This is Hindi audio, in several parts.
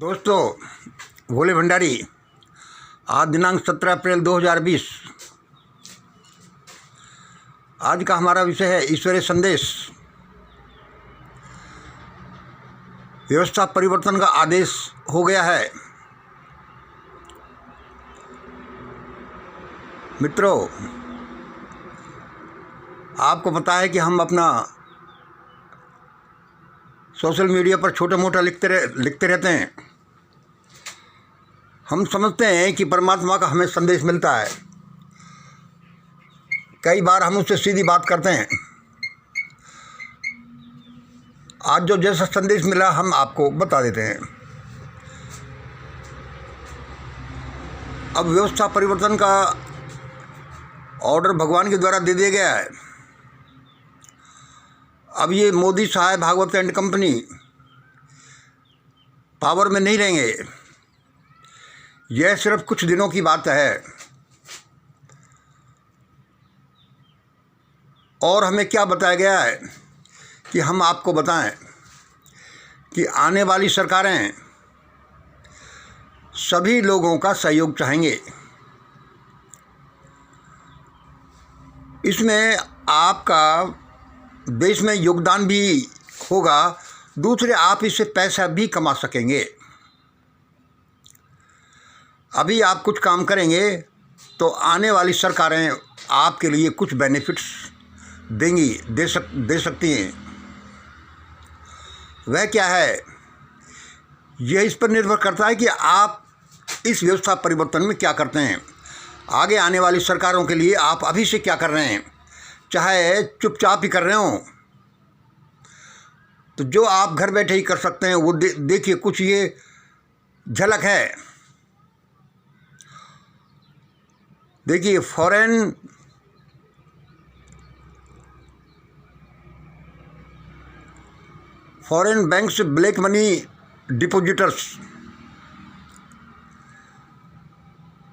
दोस्तों, भोले भंडारी। आज दिनांक 17 अप्रैल 2020। आज का हमारा विषय है ईश्वरीय संदेश। व्यवस्था परिवर्तन का आदेश हो गया है। मित्रों, आपको पता है कि हम अपना सोशल मीडिया पर छोटा मोटा लिखते रहते हैं। हम समझते हैं कि परमात्मा का हमें संदेश मिलता है। कई बार हम उससे सीधी बात करते हैं। आज जो जैसा संदेश मिला हम आपको बता देते हैं। अब व्यवस्था परिवर्तन का ऑर्डर भगवान के द्वारा दे दिया गया है। अब ये मोदी साहब, भागवत एंड कंपनी पावर में नहीं रहेंगे। यह सिर्फ कुछ दिनों की बात है। और हमें क्या बताया गया है कि हम आपको बताएं कि आने वाली सरकारें सभी लोगों का सहयोग चाहेंगे। इसमें आपका देश में योगदान भी होगा, दूसरे आप इससे पैसा भी कमा सकेंगे। अभी आप कुछ काम करेंगे तो आने वाली सरकारें आपके लिए कुछ बेनिफिट्स देंगी, दे सकती हैं। वह क्या है, यह इस पर निर्भर करता है कि आप इस व्यवस्था परिवर्तन में क्या करते हैं। आगे आने वाली सरकारों के लिए आप अभी से क्या कर रहे हैं। चाहे चुपचाप ही कर रहे हो तो जो आप घर बैठे ही कर सकते हैं वो देखिए। कुछ ये झलक है। देखिए, foreign banks black money depositors.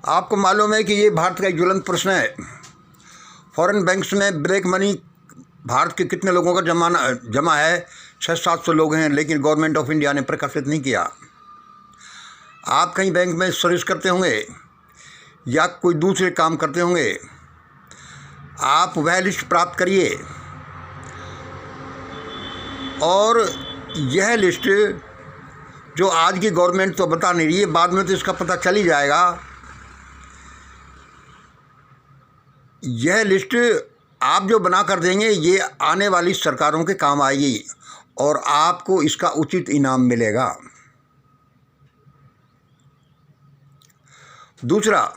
आपको मालूम है कि ये भारत का एक ज्वलंत प्रश्न है। फॉरेन बैंक्स में ब्लैक मनी भारत के कितने लोगों का जमा है? 600-700 लोग हैं, लेकिन गवर्नमेंट ऑफ इंडिया ने प्रकाशित नहीं किया। आप कहीं बैंक में सर्विस करते होंगे या कोई दूसरे काम करते होंगे। आप वह लिस्ट प्राप्त करिए और यह लिस्ट जो आज की गवर्नमेंट तो बता नहीं रही है, बाद में तो इसका पता चल ही जाएगा। यह लिस्ट आप जो बना कर देंगे ये आने वाली सरकारों के काम आएगी और आपको इसका उचित इनाम मिलेगा। दूसरा,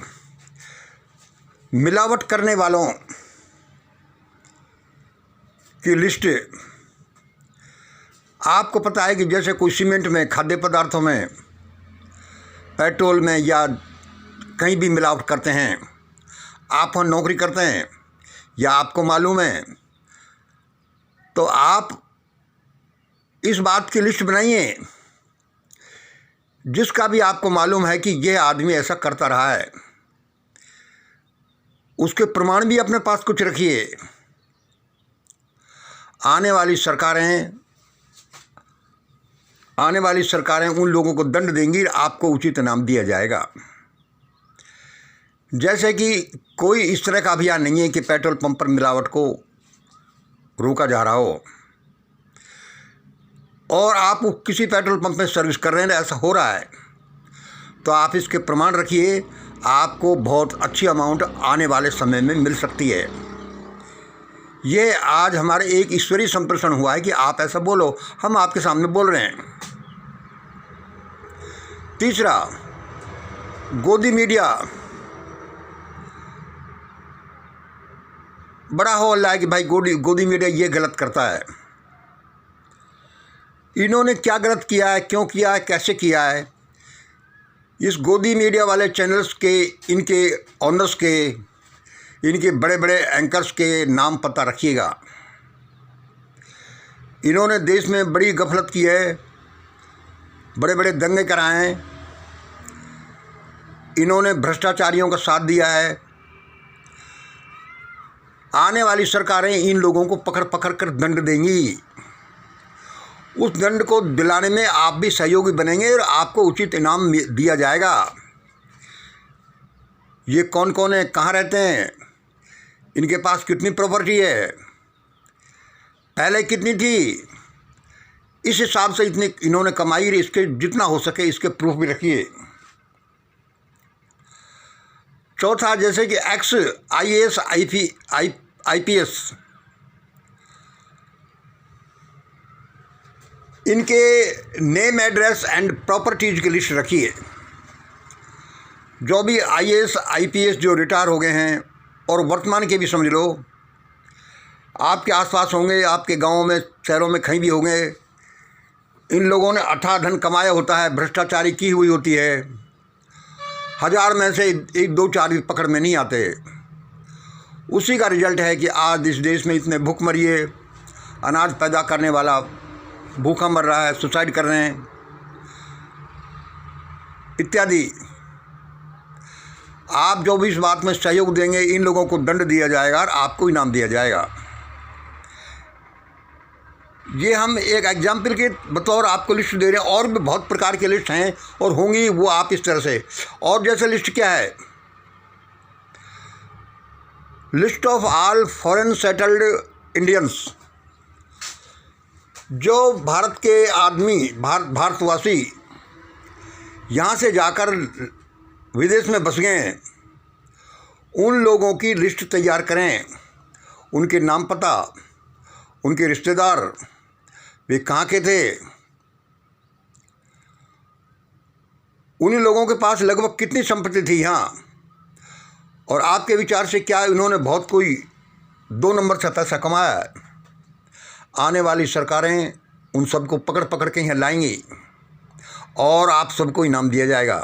मिलावट करने वालों की लिस्ट। आपको पता है कि जैसे कोई सीमेंट में, खाद्य पदार्थों में, पेट्रोल में या कहीं भी मिलावट करते हैं। आप वहाँ नौकरी करते हैं या आपको मालूम है तो आप इस बात की लिस्ट बनाइए जिसका भी आपको मालूम है कि यह आदमी ऐसा करता रहा है। उसके प्रमाण भी अपने पास कुछ रखिए। आने वाली सरकारें उन लोगों को दंड देंगी, आपको उचित इनाम दिया जाएगा। जैसे कि कोई इस तरह का अभियान नहीं है कि पेट्रोल पंप पर मिलावट को रोका जा रहा हो और आप किसी पेट्रोल पंप में सर्विस कर रहे हैं, ऐसा हो रहा है तो आप इसके प्रमाण रखिए। आपको बहुत अच्छी अमाउंट आने वाले समय में मिल सकती है। ये आज हमारे एक ईश्वरीय संप्रेषण हुआ है कि आप ऐसा बोलो, हम आपके सामने बोल रहे हैं। तीसरा, गोदी मीडिया। बड़ा हो रहा है कि भाई गोदी मीडिया ये गलत करता है। इन्होंने क्या गलत किया है, क्यों किया है, कैसे किया है? इस गोदी मीडिया वाले चैनल्स के, इनके ऑनर्स के, इनके बड़े बड़े एंकर्स के नाम पता रखिएगा। इन्होंने देश में बड़ी गफलत की है, बड़े बड़े दंगे कराए हैं। इन्होंने भ्रष्टाचारियों का साथ दिया है। आने वाली सरकारें इन लोगों को पकड़ कर दंड देंगी उस दंड को दिलाने में आप भी सहयोगी बनेंगे और आपको उचित इनाम दिया जाएगा। ये कौन कौन है, कहाँ रहते हैं, इनके पास कितनी प्रॉपर्टी है, पहले कितनी थी, इस हिसाब से इतनी इन्होंने कमाई, इसके जितना हो सके इसके प्रूफ भी रखिए। चौथा, जैसे कि एक्स IAS IPS, इनके नेम, एड्रेस एंड प्रॉपर्टीज की लिस्ट रखिए। जो भी IAS IPS जो रिटायर हो गए हैं और वर्तमान के भी समझ लो, आपके आसपास होंगे, आपके गांवों में, शहरों में कहीं भी होंगे, इन लोगों ने अथाह धन कमाया होता है, भ्रष्टाचारी की हुई होती है। 1000 में से 1 2 4 भी पकड़ में नहीं आते। उसी का रिजल्ट है कि आज इस देश में इतने भूखमरी है, अनाज पैदा करने वाला भूखा मर रहा है, सुसाइड कर रहे हैं इत्यादि। आप जो भी इस बात में सहयोग देंगे, इन लोगों को दंड दिया जाएगा और आपको इनाम दिया जाएगा। ये हम एक एग्जाम्पल के बतौर आपको लिस्ट दे रहे हैं, और भी बहुत प्रकार की लिस्ट हैं और होंगी वो आप इस तरह से। और जैसे लिस्ट क्या है, list of all foreign settled Indians, जो भारत के आदमी, भारतवासी यहाँ से जाकर विदेश में बस गए हैं, उन लोगों की लिस्ट तैयार करें। उनके नाम, पता, उनके रिश्तेदार, वे कहाँ के थे, उन लोगों के पास लगभग कितनी संपत्ति थी यहाँ, और आपके विचार से क्या इन्होंने बहुत कोई 2 नंबर से पैसा कमाया है। आने वाली सरकारें उन सबको पकड़ पकड़ के यहाँ लाएंगी और आप सबको इनाम दिया जाएगा।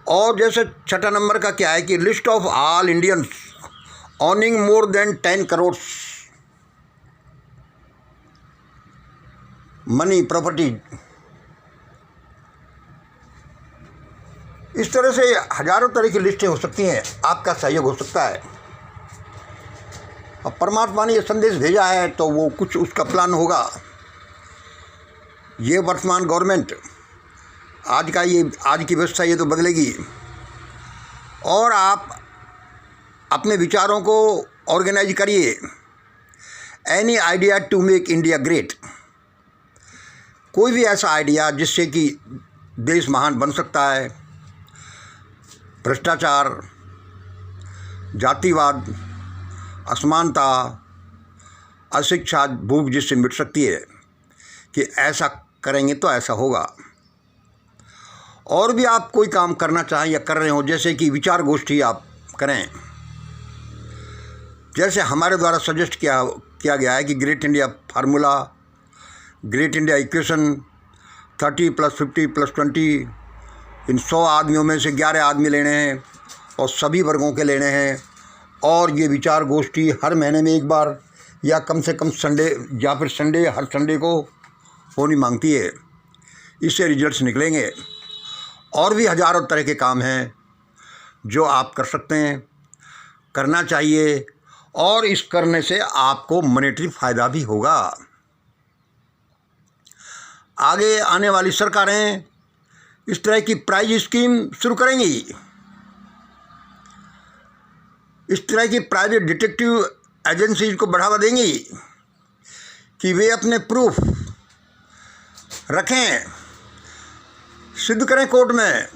और जैसे 6ठा नंबर का क्या है कि list of all Indians owning more than 10 crore money, property. इस तरह से हजारों तरह की लिस्टें हो सकती हैं, आपका सहयोग हो सकता है। अब परमात्मा ने ये संदेश भेजा है तो वो कुछ उसका प्लान होगा। ये वर्तमान गवर्नमेंट, आज की व्यवस्था ये तो बदलेगी, और आप अपने विचारों को ऑर्गेनाइज करिए। Any idea to make India great, कोई भी ऐसा आइडिया जिससे कि देश महान बन सकता है। भ्रष्टाचार, जातिवाद, असमानता, अशिक्षा, भूख जिससे मिट सकती है, कि ऐसा करेंगे तो ऐसा होगा। और भी आप कोई काम करना चाहें या कर रहे हो, जैसे कि विचार गोष्ठी आप करें, जैसे हमारे द्वारा सजेस्ट किया गया है कि great India formula, great India equation, 30 + 50 + 20, इन 100 आदमियों में से 11 आदमी लेने हैं और सभी वर्गों के लेने हैं। और ये विचार गोष्ठी हर महीने में 1 बार या कम से कम संडे या फिर हर संडे को होनी मांगती है। इससे रिजल्ट्स निकलेंगे। और भी हजारों तरह के काम हैं जो आप कर सकते हैं, करना चाहिए, और इस करने से आपको मॉनेटरी फ़ायदा भी होगा। आगे आने वाली सरकारें इस तरह की प्राइज स्कीम शुरू करेंगी। इस तरह की प्राइवेट डिटेक्टिव एजेंसीज को बढ़ावा देंगी कि वे अपने प्रूफ रखें, सिद्ध करें कोर्ट में,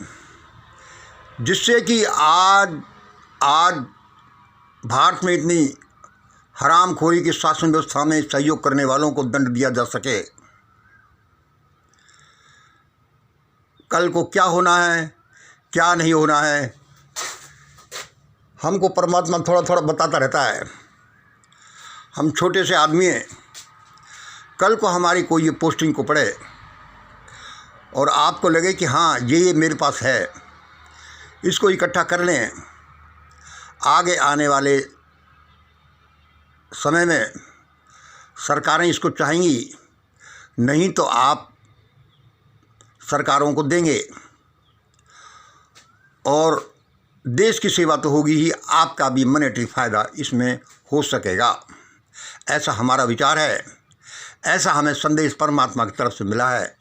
जिससे कि आज भारत में इतनी हरामखोरी की शासन व्यवस्था में सहयोग करने वालों को दंड दिया जा सके। कल को क्या होना है, क्या नहीं होना है, हमको परमात्मा थोड़ा थोड़ा बताता रहता है। हम छोटे से आदमी हैं, कल को हमारी कोई ये पोस्टिंग को पड़े और आपको लगे कि हाँ ये मेरे पास है, इसको इकट्ठा कर लें। आगे आने वाले समय में सरकारें इसको चाहेंगी, नहीं तो आप सरकारों को देंगे, और देश की सेवा तो होगी ही, आपका भी मॉनेटरी फ़ायदा इसमें हो सकेगा। ऐसा हमारा विचार है, ऐसा हमें संदेश परमात्मा की तरफ से मिला है।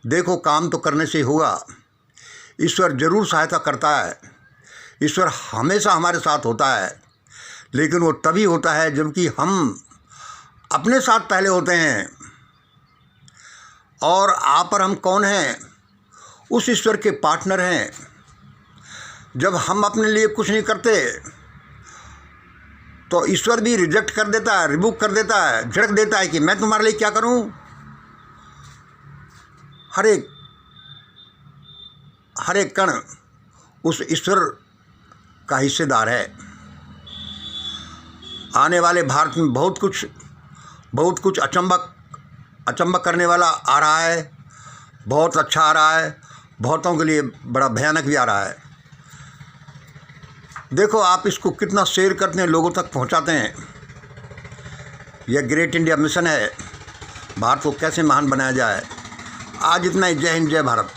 देखो, काम तो करने से ही होगा। ईश्वर जरूर सहायता करता है, ईश्वर हमेशा हमारे साथ होता है, लेकिन वो तभी होता है जबकि हम अपने साथ पहले होते हैं। और आप और हम कौन हैं? उस ईश्वर के पार्टनर हैं। जब हम अपने लिए कुछ नहीं करते तो ईश्वर भी रिजेक्ट कर देता है, रिबुक कर देता है, झिड़क देता है कि मैं तुम्हारे लिए क्या करूं। हर एक कण उस ईश्वर का हिस्सेदार है। आने वाले भारत में बहुत कुछ अचंबक करने वाला आ रहा है, बहुत अच्छा आ रहा है, बहुतों के लिए बड़ा भयानक भी आ रहा है। देखो, आप इसको कितना शेयर करते हैं, लोगों तक पहुंचाते हैं। यह ग्रेट इंडिया मिशन है, भारत को कैसे महान बनाया जाए। आज इतना ही। जय हिंद, जय भारत।